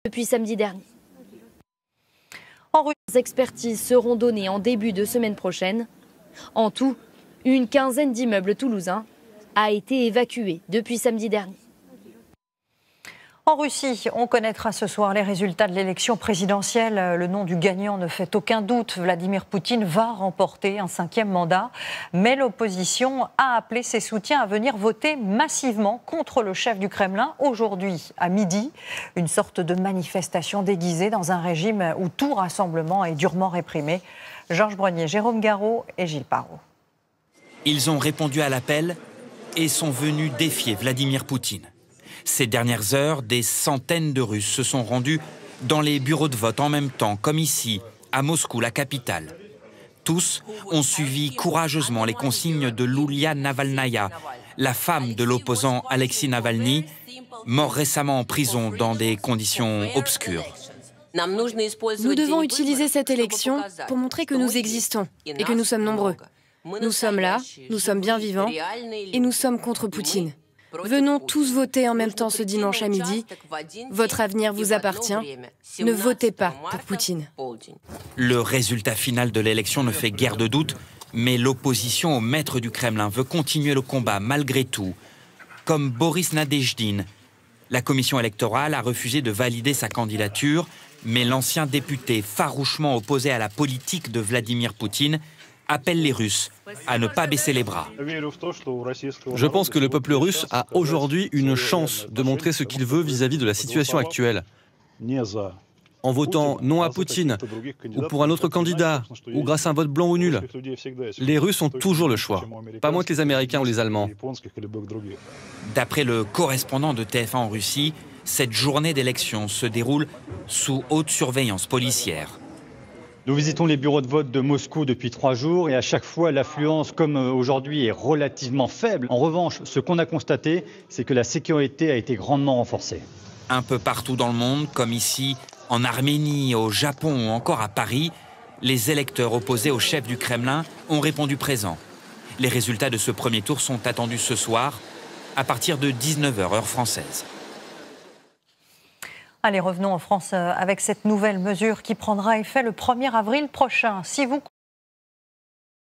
depuis samedi dernier. Les expertises seront données en début de semaine prochaine. En tout, une quinzaine d'immeubles toulousains a été évacuée depuis samedi dernier. En Russie, on connaîtra ce soir les résultats de l'élection présidentielle. Le nom du gagnant ne fait aucun doute. Vladimir Poutine va remporter un 5e mandat. Mais l'opposition a appelé ses soutiens à venir voter massivement contre le chef du Kremlin aujourd'hui à midi. Une sorte de manifestation déguisée dans un régime où tout rassemblement est durement réprimé. Georges Brenier, Jérôme Garot et Gilles Parot. Ils ont répondu à l'appel et sont venus défier Vladimir Poutine. Ces dernières heures, des centaines de Russes se sont rendus dans les bureaux de vote en même temps, comme ici, à Moscou, la capitale. Tous ont suivi courageusement les consignes de Yulia Navalnaya, la femme de l'opposant Alexei Navalny, mort récemment en prison dans des conditions obscures. Nous devons utiliser cette élection pour montrer que nous existons et que nous sommes nombreux. Nous sommes là, nous sommes bien vivants et nous sommes contre Poutine. Venons tous voter en même temps ce dimanche à midi. Votre avenir vous appartient. Ne votez pas pour Poutine. Le résultat final de l'élection ne fait guère de doute, mais l'opposition au maître du Kremlin veut continuer le combat malgré tout. Comme Boris Nadejdine, la commission électorale a refusé de valider sa candidature, mais l'ancien député farouchement opposé à la politique de Vladimir Poutine appelle les Russes à ne pas baisser les bras. Je pense que le peuple russe a aujourd'hui une chance de montrer ce qu'il veut vis-à-vis de la situation actuelle. En votant non à Poutine, ou pour un autre candidat, ou grâce à un vote blanc ou nul. Les Russes ont toujours le choix, pas moins que les Américains ou les Allemands. D'après le correspondant de TF1 en Russie, cette journée d'élection se déroule sous haute surveillance policière. Nous visitons les bureaux de vote de Moscou depuis 3 jours et à chaque fois l'affluence, comme aujourd'hui, est relativement faible. En revanche, ce qu'on a constaté, c'est que la sécurité a été grandement renforcée. Un peu partout dans le monde, comme ici, en Arménie, au Japon ou encore à Paris, les électeurs opposés au chef du Kremlin ont répondu présent. Les résultats de ce premier tour sont attendus ce soir, à partir de 19h heure française. Allez, revenons en France avec cette nouvelle mesure qui prendra effet le 1er avril prochain. Si vous